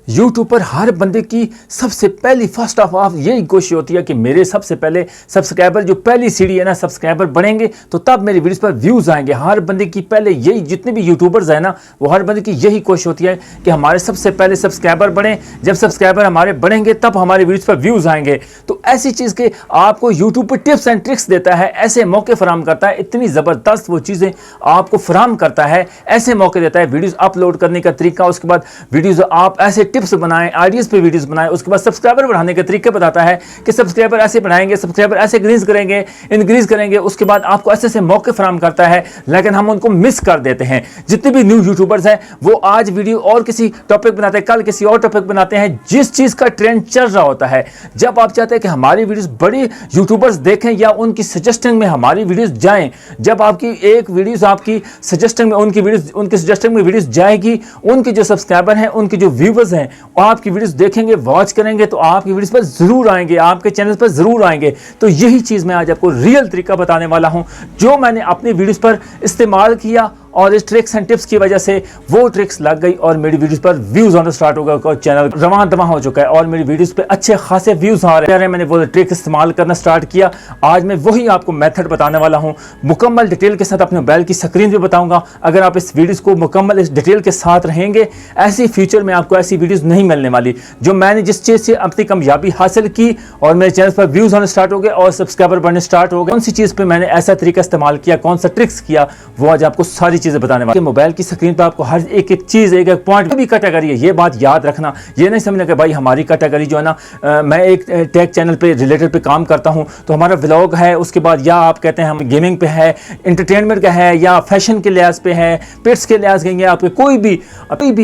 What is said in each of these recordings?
YouTube पर हर बंदे की सबसे पहली फर्स्ट ऑफ ऑल यही कोशिश होती है कि मेरे सबसे पहले सब्सक्राइबर जो पहली सीढ़ी है ना, सब्सक्राइबर बढ़ेंगे तो तब मेरी वीडियोस पर व्यूज आएंगे। हर बंदे की पहले यही, जितने भी यूट्यूबर्स हैं ना, वो हर बंदे की यही कोशिश होती है कि हमारे सबसे पहले सब्सक्राइबर बढ़ें। जब सब्सक्राइबर हमारे बढ़ेंगे तब हमारी वीडियोस पर व्यूज आएंगे। तो ऐसी चीज़ के आपको यूट्यूब पर टिप्स एंड ट्रिक्स देता है, ऐसे मौके फराम करता है, इतनी ज़बरदस्त वो चीज़ें आपको फराम करता है, ऐसे मौके देता है, वीडियोज़ अपलोड करने का तरीका, उसके बाद वीडियोज़ आप ऐसे टिप्स बनाएं, आइडियाज़ पे वीडियोस बनाएं, उसके बाद सब्सक्राइबर बढ़ाने के तरीके बताता है कि सब्सक्राइबर ऐसे बढ़ाएंगे, सब्सक्राइबर ऐसे इंक्रीज करेंगे। उसके बाद आपको ऐसे ऐसे मौके फराम करता है, लेकिन हम उनको मिस कर देते हैं। जितने भी न्यू यूट्यूबर्स हैं वो आज वीडियो और किसी टॉपिक बनाते हैं, कल किसी और टॉपिक बनाते हैं, जिस चीज़ का ट्रेंड चल रहा होता है। जब आप चाहते हैं कि हमारी वीडियोस बड़े यूट्यूबर्स देखें या उनकी सजेस्टिंग में हमारी वीडियोस जाएं, जब आपकी एक वीडियोस आपकी सजेस्टिंग में उनकी सजेस्टिंग में वीडियोस जाएगी, उनके जो सब्सक्राइबर हैं, उनके जो व्यूवर्स हैं, आपकी वीडियोस देखेंगे, वॉच करेंगे, तो आपकी वीडियोस पर जरूर आएंगे, आपके चैनल पर जरूर आएंगे। तो यही चीज़ मैं आज आपको रियल तरीका बताने वाला हूं, जो मैंने अपनी वीडियोस पर इस्तेमाल किया और इस ट्रिक्स एंड टिप्स की वजह से वो ट्रिक्स लग गई और मेरी वीडियोस पर व्यूज आना स्टार्ट हो गया, चैनल रवां दवा हो चुका है और मेरी वीडियोस पे अच्छे खासे व्यूज आ रहे हैं। मैंने वो ट्रिक इस्तेमाल करना स्टार्ट किया। आज मैं वही आपको मेथड बताने वाला हूं, मुकम्मल डिटेल के साथ अपने मोबाइल की स्क्रीन पे बताऊंगा। अगर आप इस वीडियोस को मुकम्मल इस डिटेल के साथ रहेंगे, ऐसी फ्यूचर में आपको ऐसी वीडियोस नहीं मिलने वाली। जो मैंने जिस चीज़ से अपनी कामयाबी हासिल की और मेरे चैनल पर व्यूज आने स्टार्ट हो गए और सब्सक्राइबर बढ़ने स्टार्ट हो गए, कौन सी चीज़ पर मैंने ऐसा तरीका इस्तेमाल किया, कौन सा ट्रिक्स किया, वो आज आपको सारी चीज़ें बताने वाला। मोबाइल की स्क्रीन पर आपको हर एक एक चीज़, एक एक पॉइंट भी कैटेगरी है, ये बात याद रखना। ये नहीं समझना कि भाई हमारी कैटेगरी जो है ना, मैं एक टेक चैनल पे रिलेटेड पे काम करता हूं तो हमारा व्लॉग है, उसके बाद या आप कहते हैं हम गेमिंग पे है, एंटरटेनमेंट का है, या फैशन के लिहाज पे है, पेट्स के लिहाज कहेंगे, आपके कोई भी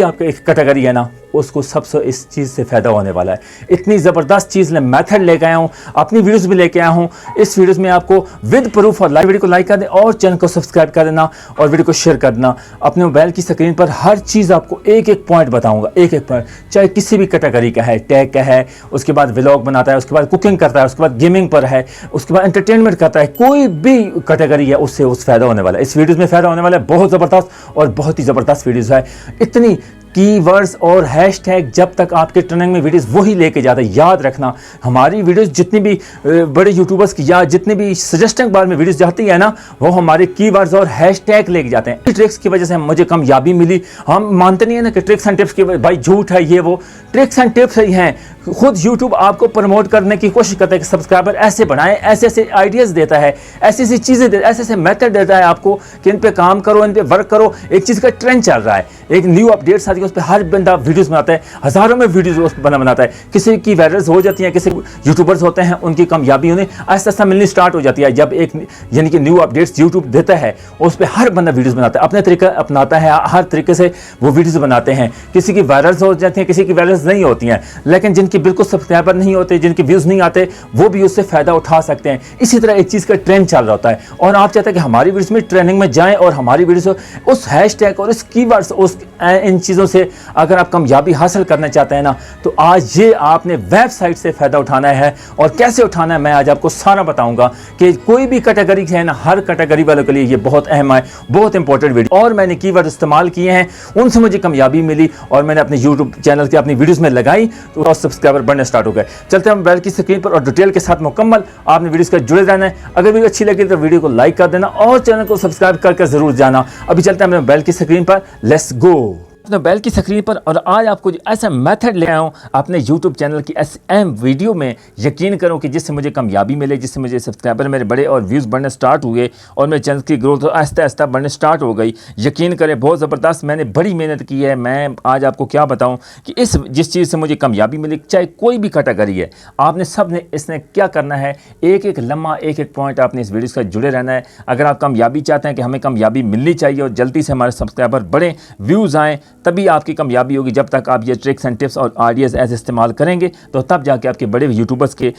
आपका एक कैटेगरी है ना, उसको सबसे इस चीज़ से फ़ायदा होने वाला है। इतनी ज़बरदस्त चीज़ मैं मेथड लेके आया हूँ, अपनी वीडियोस भी लेके आया हूँ। इस वीडियोस में आपको विद प्रूफ और लाइव वीडियो को लाइक कर दें और चैनल को सब्सक्राइब कर देना और वीडियो को शेयर कर देना। अपने मोबाइल की स्क्रीन पर हर चीज़ आपको एक एक पॉइंट बताऊँगा, एक एक पॉइंट, चाहे किसी भी कैटेगरी का है, टैग का है, उसके बाद व्लॉग बनाता है, उसके बाद कुकिंग करता है, उसके बाद गेमिंग पर है, उसके बाद एंटरटेनमेंट करता है, कोई भी कैटेगरी है उससे फ़ायदा होने वाला है। इस वीडियोज़ में फ़ायदा होने वाला है, बहुत ज़बरदस्त और बहुत ही ज़बरदस्त वीडियोज़ है। इतनी कीवर्ड्स और हैशटैग जब तक आपके ट्रेंडिंग में वीडियोस वही लेके जाता है। याद रखना, हमारी वीडियोस जितनी भी बड़े यूट्यूबर्स की या जितने भी सजेस्टिंग बार में वीडियोस जाती है ना, वो हमारे कीवर्ड्स और हैशटैग लेके जाते हैं। ट्रिक्स की वजह से मुझे कामयाबी मिली। हम मानते नहीं है ना कि ट्रिक्स एंड टिप्स की भाई झूठ है, ये वो ट्रिक्स एंड टिप्स ही हैं। खुद यूट्यूब आपको प्रमोट करने की कोशिश करता है कि सब्सक्राइबर ऐसे बढ़ाएं, ऐसे ऐसे आइडियाज़ देता है, ऐसी ऐसी चीज़ें देता है, ऐसे ऐसे मेथड देता है आपको कि इन पे काम करो, इन पे वर्क करो। एक चीज़ का ट्रेंड चल रहा है, एक न्यू अपडेट्स आती है, उस पर हर बंदा वीडियोस बनाता है, हज़ारों में वीडियोस उस पर बनाता है। किसी की वायरल्स हो जाती हैं, किसी यूट्यूबर्स होते हैं उनकी कामयाबी उन्हें आहिस्ता आहिस्ता मिलनी स्टार्ट हो जाती है। जब एक यानी कि न्यू अपडेट्स यूट्यूब देता है, उस पर हर बंदा वीडियोस बनाता है, अपने तरीका अपनाता है, हर तरीके से वो वीडियोस बनाते हैं। किसी की वायरल्स हो जाती हैं, किसी की वायरल्स नहीं होती हैं, लेकिन जिनकी बिल्कुल सब्सक्राइबर नहीं होते, जिनके व्यूज नहीं आते, वो भी उससे फायदा उठा सकते हैं। इसी तरह एक चीज़ का ट्रेंड चल रहा होता है और आप चाहते हैं कि हमारी वीडियोस में ट्रेंडिंग में जाएं और हमारी वीडियोस उस हैशटैग और उस कीवर्ड्स, उस इन चीज़ों से अगर आप कामयाबी हासिल करना चाहते हैं ना, तो आज ये आपने वेबसाइट से फ़ायदा उठाना है। और कैसे उठाना है मैं आज आपको सारा बताऊंगा कि कोई भी कैटेगरी है ना, हर कैटेगरी वालों के लिए ये बहुत अहम है, बहुत इंपॉर्टेंट वीडियो। और मैंने कीवर्ड इस्तेमाल किए हैं, उनसे मुझे कामयाबी मिली और मैंने अपने यूट्यूब चैनल की अपनी वीडियोस में लगाई तो सब्सक्राइबर बढ़ने स्टार्ट हो गए। चलते हैं मोबाइल की स्क्रीन पर और डिटेल के साथ मुकम्मल आपने वीडियोस का जुड़े रहना है। अगर वीडियो अच्छी लगी तो वीडियो को लाइक कर देना और चैनल को सब्सक्राइब करके जरूर जाना। अभी चलते हैं मोबाइल की स्क्रीन पर, लेट्स गो मोबाइल की स्क्रीन पर। और आज आपको ऐसा मेथड ले आया हूँ अपने YouTube चैनल की अहम वीडियो में, यकीन करो कि जिससे मुझे कामयाबी मिले, जिससे मुझे सब्सक्राइबर मेरे बड़े और व्यूज़ बढ़ने स्टार्ट हुए और मेरे चैनल की ग्रोथ आहिस्ता आहिस्ता बढ़ने स्टार्ट हो गई। यकीन करें बहुत ज़बरदस्त मैंने बड़ी मेहनत की है। मैं आज आपको क्या बताऊँ कि जिस चीज़ से मुझे कामयाबी मिली, चाहे कोई भी कैटेगरी है, आपने सब ने इसने क्या करना है, एक एक लम्हा, एक एक पॉइंट आपने इस वीडियो से जुड़े रहना है। अगर आप कामयाबी चाहते हैं कि हमें कामयाबी मिलनी चाहिए और जल्दी से हमारे सब्सक्राइबर बढ़ें, व्यूज़ आएँ, तभी आपकी कामयाबी होगी। जब तक आप ये ट्रिक्स एंड टिप्स और आइडियाज़ ऐसे इस्तेमाल करेंगे तो तब जाके आपके बड़े यूट्यूबर्स के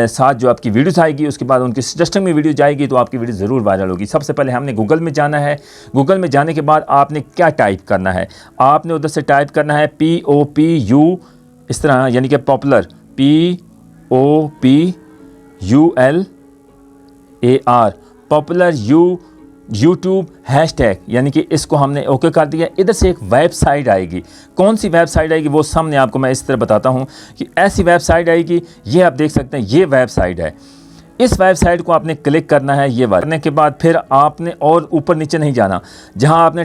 साथ जो आपकी वीडियोस आएगी, उसके बाद उनकी सजेस्टिंग में वीडियो जाएगी तो आपकी वीडियो ज़रूर वायरल होगी। सबसे पहले हमने गूगल में जाना है। गूगल में जाने के बाद आपने क्या टाइप करना है, आपने उधर से टाइप करना है POPU, इस तरह, यानी कि popular, POPULAR, popular YouTube hashtag, यानी कि इसको हमने ओके कर दिया। इधर से एक वेबसाइट आएगी, कौन सी वेबसाइट आएगी वो सामने आपको मैं इस तरह बताता हूँ कि ऐसी वेबसाइट आएगी। ये आप देख सकते हैं, ये वेबसाइट है। इस वेबसाइट को आपने क्लिक करना है। ये करने के बाद फिर आपने और ऊपर नीचे नहीं जाना, जहाँ आपने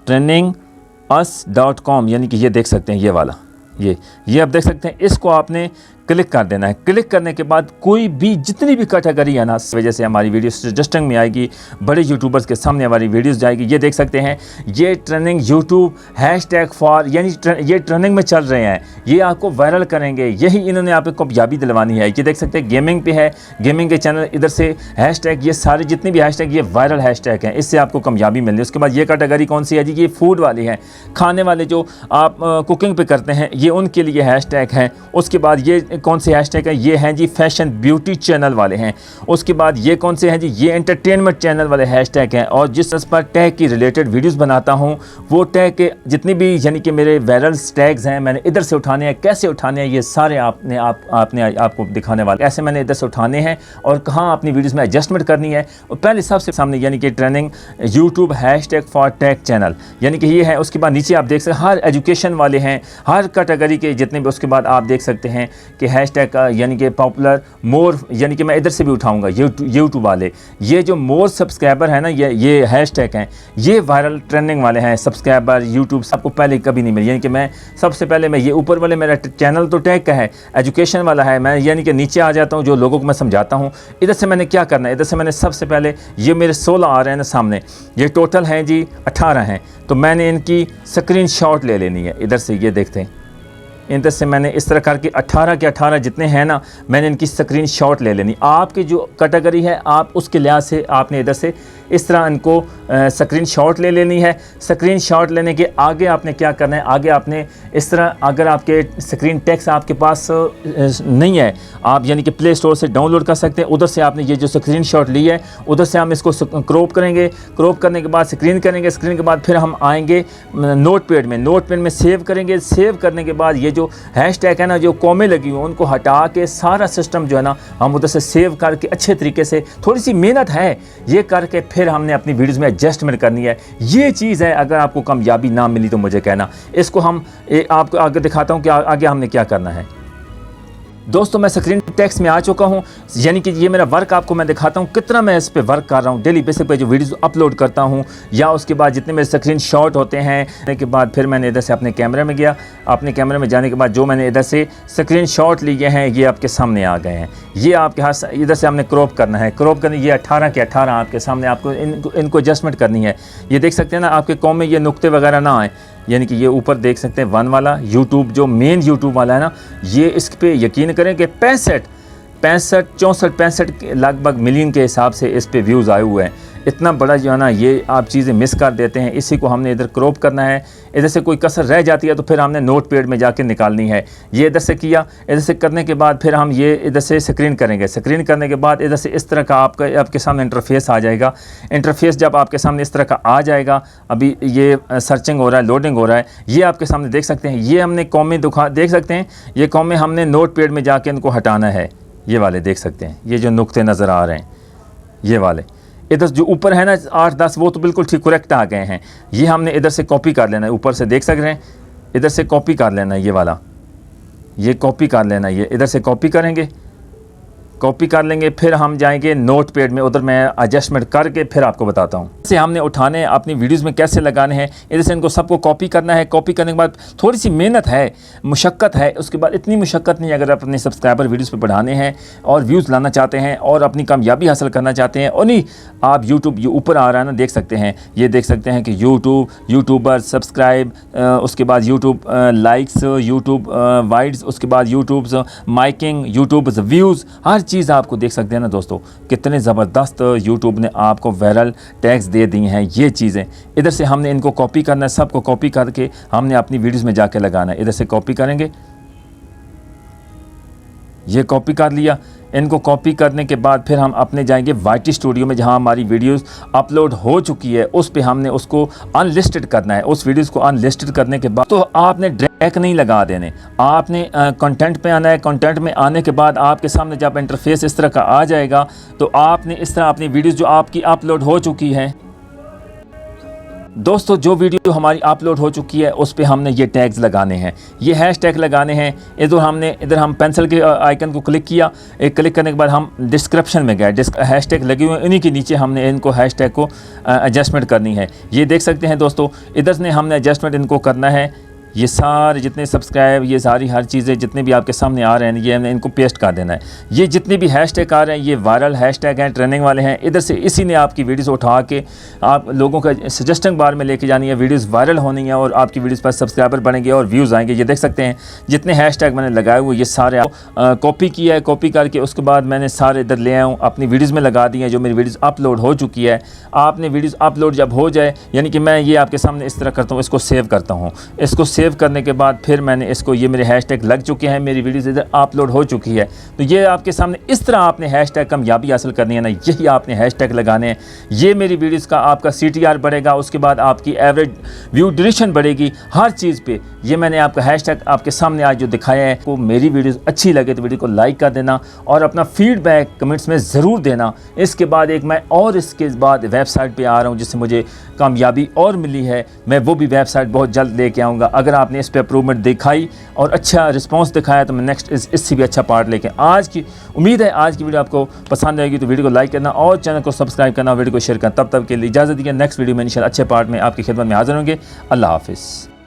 trendingus.com, यानी कि ये देख सकते हैं, ये वाला, ये आप देख सकते हैं, इसको आपने क्लिक कर देना है। क्लिक करने के बाद कोई भी जितनी भी कैटेगरी है ना, इस वजह से हमारी वीडियो सजेस्टिंग में आएगी, बड़े यूट्यूबर्स के सामने हमारी वीडियोस जाएगी। ये देख सकते हैं, ये ट्रेंडिंग यूट्यूब हैशटैग फॉर, यानी ये ट्रेंडिंग में चल रहे हैं, ये आपको वायरल करेंगे, यही इन्होंने आपको कामयाबी दिलवानी है। ये देख सकते हैं गेमिंग पे है, गेमिंग के चैनल, इधर से हैशटैग, ये सारे जितने भी हैशटैग ये वायरल हैशटैग हैं, इससे आपको कामयाबी मिलनी है। उसके बाद ये कैटेगरी कौन सी है जी, ये फूड वाली है, खाने वाले जो आप कुकिंग पे करते हैं, ये उनके लिए हैशटैग है। उसके बाद ये कौन से हैशटैग है, ये हैं जी फैशन ब्यूटी चैनल वाले हैं। उसके बाद ये कौन से हैं जी, ये एंटरटेनमेंट चैनल वाले हैशटैग हैं। और जिस पर टैग की रिलेटेड वीडियोस बनाता हूं, वो टैग के जितने भी यानी कि मेरे वायरल टैग्स हैं, मैंने इधर से उठाने हैं। कैसे उठाने हैं ये सारे आपने आपको दिखाने वाले, ऐसे मैंने इधर से उठाने हैं और कहाँ अपनी वीडियोस में एडजस्टमेंट करनी है। और पहले सबसे सामने यानी कि trending YouTube hashtag for tag channel, यानी कि ये है। उसके बाद नीचे आप देख सकते हैं हर एजुकेशन वाले हैं, हर कैटेगरी के जितने भी। उसके बाद आप देख सकते हैं कि हैशटैग का यानी कि पॉपुलर मोर, यानी कि मैं इधर से भी उठाऊंगा यूट्यूब वाले। ये जो मोर सब्सक्राइबर है ना, ये हैशटैग हैं, ये वायरल ट्रेंडिंग वाले हैं। सब्सक्राइबर यूट्यूब आपको पहले कभी नहीं मिली, यानी कि मैं सबसे पहले मैं ये ऊपर वाले मेरा चैनल तो टैग का है, एजुकेशन वाला है, मैं यानी कि नीचे आ जाता हूँ, जो लोगों को मैं समझाता हूँ। इधर से मैंने क्या करना है, इधर से मैंने सबसे पहले ये मेरे 16 आ रहे हैं ना सामने, ये टोटल हैं जी 18 हैं, तो मैंने इनकी स्क्रीनशॉट ले लेनी है। इधर से ये देखते हैं, इधर से मैंने इस तरह करके 18 के 18 जितने हैं ना, मैंने इनकी स्क्रीनशॉट ले लेनी। आपकी जो कैटेगरी है आप उसके लिहाज से आपने इधर से इस तरह इनको स्क्रीनशॉट ले लेनी है। स्क्रीनशॉट लेने के आगे आपने क्या करना है, आगे आपने इस तरह, अगर आपके स्क्रीन टेक्स्ट आपके पास नहीं है, आप यानी कि प्ले स्टोर से डाउनलोड कर सकते हैं। उधर से आपने ये जो स्क्रीनशॉट ली है, उधर से हम इसको क्रॉप करेंगे। क्रॉप करने के बाद स्क्रीन करेंगे, स्क्रीन के बाद फिर हम आएंगे नोटपैड में सेव करेंगे। सेव करने के बाद ये जो हैशटैग है ना, जो कॉमें लगी हुई उनको हटा के सारा सिस्टम जो है ना, हम उधर से सेव करके अच्छे तरीके से, थोड़ी सी मेहनत है ये करके, फिर हमने अपनी वीडियोस में एडजस्टमेंट करनी है। ये चीज़ है, अगर आपको कामयाबी ना मिली तो मुझे कहना। इसको हम आपको आगे दिखाता हूँ कि आगे हमने क्या करना है। दोस्तों मैं स्क्रीन टेक्स्ट में आ चुका हूं, यानी कि ये मेरा वर्क आपको मैं दिखाता हूं कितना मैं इस पे वर्क कर रहा हूं। डेली बेसिस पे जो वीडियोस अपलोड करता हूं, या उसके बाद जितने मेरे स्क्रीन शॉट होते हैं के बाद फिर मैंने इधर से अपने कैमरे में गया। अपने कैमरे में जाने के बाद जो मैंने इधर से स्क्रीन शॉट लिए हैं ये आपके सामने आ गए हैं। ये आपके हाथ इधर से हमने क्रॉप करना है। क्रॉप करने ये 18 के 18 आपके सामने, आपको इनको एडजस्टमेंट करनी है। ये देख सकते हैं ना, आपके कॉम में ये नुक्ते वगैरह ना आए, यानी कि ये ऊपर देख सकते हैं 1 वाला यूट्यूब जो मेन यूट्यूब वाला है ना, ये इस पे यकीन करें कि 65 लगभग मिलियन के हिसाब से इस पे व्यूज़ आए हुए हैं। इतना बड़ा जो है ना, ये आप चीज़ें मिस कर देते हैं। इसी को हमने इधर क्रॉप करना है। इधर से कोई कसर रह जाती है तो फिर हमने नोटपैड में जाके निकालनी है। ये इधर से किया, इधर से करने के बाद फिर हम ये इधर से स्क्रीन करेंगे। स्क्रीन करने के बाद इधर से इस तरह का आपके सामने इंटरफेस आ जाएगा। इंटरफेस जब आपके सामने इस तरह का आ जाएगा, अभी ये सर्चिंग हो रहा है, लोडिंग हो रहा है, ये आपके सामने देख सकते हैं। ये हमने कॉमें देख सकते हैं, ये कॉमें हमने नोटपैड में जाके इनको हटाना है। ये वाले देख सकते हैं, ये जो नुक्ते नज़र आ रहे हैं ये वाले, इधर जो ऊपर है ना 8-10, वो तो बिल्कुल ठीक करेक्ट आ गए हैं। ये हमने इधर से कॉपी कर लेना है, ऊपर से देख सक रहे हैं, इधर से कॉपी कर लेना है। ये वाला ये कॉपी कर लेना है, ये इधर से कॉपी करेंगे, कॉपी कर लेंगे। फिर हम जाएंगे नोटपैड में, उधर मैं एडजस्टमेंट करके फिर आपको बताता हूँ इसे हमने उठाने अपनी वीडियोस में कैसे लगाने हैं। इधर से इनको सबको कॉपी करना है। कॉपी करने के बाद थोड़ी सी मेहनत है, मुशक्क़त है। उसके बाद इतनी मुशक्क़त नहीं, अगर आप अपने सब्सक्राइबर वीडियोस पे बढ़ाने हैं और व्यूज़ लाना चाहते हैं और अपनी कामयाबी हासिल करना चाहते हैं। और नहीं, आप यूट्यूब ये ऊपर आ रहा है ना, देख सकते हैं, ये देख सकते हैं कि यूट्यूबर सब्सक्राइब, उसके बाद यूट्यूब लाइक्स, यूट्यूब वाइड्स, उसके बाद यूट्यूब माइकिंग, यूट्यूब व्यूज़, हर चीज़ आपको देख सकते हैं ना दोस्तों, कितने ज़बरदस्त यूट्यूब ने आपको वायरल टैग्स दे दी हैं। ये चीज़ें इधर से हमने इनको कॉपी करना है, सबको कॉपी करके हमने अपनी वीडियोस में जाके लगाना है। इधर से कॉपी करेंगे, ये कॉपी कर लिया। इनको कॉपी करने के बाद फिर हम अपने जाएंगे YT स्टूडियो में, जहां हमारी वीडियोस अपलोड हो चुकी है। उस पे हमने उसको अनलिस्टेड करना है। उस वीडियोस को अनलिस्टेड करने के बाद तो आपने टैग नहीं लगा देने, आपने कंटेंट पे आना है। कंटेंट में आने के बाद आपके सामने जब इंटरफेस इस तरह का आ जाएगा तो आपने इस तरह अपनी वीडियोस जो आपकी अपलोड हो चुकी है, दोस्तों जो वीडियो हमारी अपलोड हो चुकी है उस पे हमने ये टैग्स लगाने हैं, ये हैशटैग लगाने हैं। इधर हम पेंसिल के आइकन को क्लिक किया, क्लिक करने के बाद हम डिस्क्रिप्शन में गए, हैशटैग लगे हुए हैं, इन्हीं के नीचे हमने इनको हैशटैग को एडजस्टमेंट करनी है। ये देख सकते हैं दोस्तों, इधर से हमने एडजस्टमेंट इनको करना है। ये सारे जितने सब्सक्राइब, ये सारी हर चीज़ें जितने भी आपके सामने आ रहे हैं, ये हमने इनको पेस्ट कर देना है। ये जितने भी हैशटैग आ रहे हैं ये वायरल हैशटैग हैं, ट्रेंडिंग वाले हैं। इधर से इसी ने आपकी वीडियोस उठा के आप लोगों का सजेशन बार में लेके जानी है, वीडियोस वायरल होनी है और आपकी वीडियोस पर सब्सक्राइबर बढ़ेंगे और व्यूज़ आएंगे। ये देख सकते हैं जितने हैशटैग मैंने लगाए हुए ये सारे कॉपी किया है, कॉपी करके उसके बाद मैंने सारे इधर ले आऊँ अपनी वीडियोज़ में लगा दी हैं जो मेरी वीडियोज़ अपलोड हो चुकी है। आपने वीडियोज़ अपलोड जब हो जाए, यानी कि मैं ये आपके सामने इस तरह करता हूँ, इसको सेव करता हूँ। इसको सेव करने के बाद फिर मैंने इसको, ये मेरे हैशटैग लग चुके हैं, मेरी वीडियोस इधर अपलोड हो चुकी है। तो ये आपके सामने इस तरह आपने हैशटैग कामयाबी हासिल करनी है ना, यही आपने हैशटैग लगाने हैं। ये मेरी वीडियोस का आपका CTR बढ़ेगा, उसके बाद आपकी एवरेज व्यू ड्यूरेशन बढ़ेगी, हर चीज़ पे। ये मैंने आपका हैशटैग आपके सामने आज जो दिखाया है। को मेरी वीडियोस अच्छी लगे तो वीडियो को लाइक कर देना और अपना फीडबैक कमेंट्स में ज़रूर देना। इसके बाद इसके बाद वेबसाइट पर आ रहा हूँ जिससे मुझे कामयाबी और मिली है, मैं वो भी वेबसाइट बहुत जल्द लेके आऊँगा। अगर आपने इस पर अप्रूवमेंट दिखाई और अच्छा रिस्पांस दिखाया तो मैं नेक्स्ट इससे भी अच्छा पार्ट लेके आज की उम्मीद है आज की वीडियो आपको पसंद आएगी। तो वीडियो को लाइक करना और चैनल को सब्सक्राइब करना, वीडियो को शेयर करना। तब तक के लिए इजाज़त दीजिए, नेक्स्ट वीडियो में इंशाल्लाह अच्छे पार्ट में आपकी खिदमत में हाजिर होंगे। अल्लाह हाफिज़।